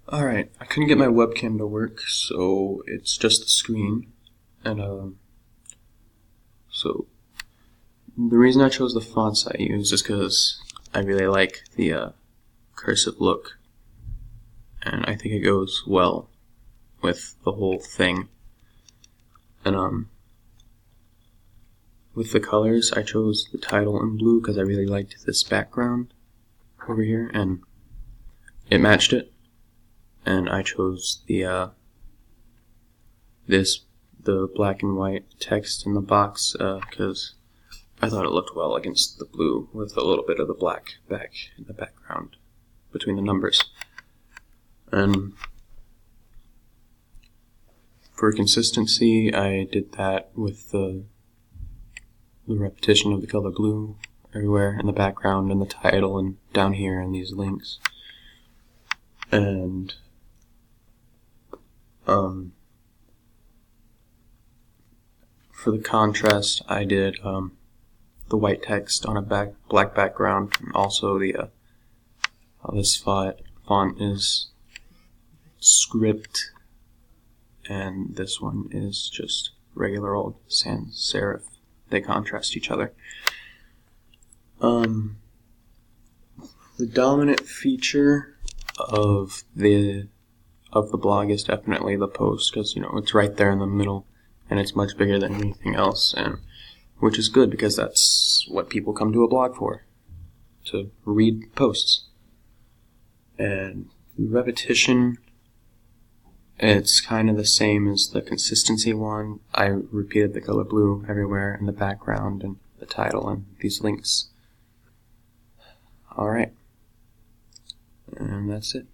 Alright, I couldn't get my webcam to work, so it's just the screen. And so the reason I chose the fonts I use is because I really like the cursive look, and I think it goes well with the whole thing. And with the colors, I chose the title in blue because I really liked this background over here, and it matched it. And I chose the black and white text in the box because I thought it looked well against the blue with a little bit of the black back in the background between the numbers. And for consistency, I did that with the repetition of the color blue everywhere in the background and the title and down here in these links. And for the contrast, I did the white text on a black background, and also the this font is script, and this one is just regular old sans serif. They contrast each other. The dominant feature of the blog is definitely the post, because it's right there in the middle, and it's much bigger than anything else, and which is good because that's what people come to a blog for, to read posts. And the repetition, it's kind of the same as the consistency one. I repeated the color blue everywhere in the background and the title and these links. Alright, and that's it.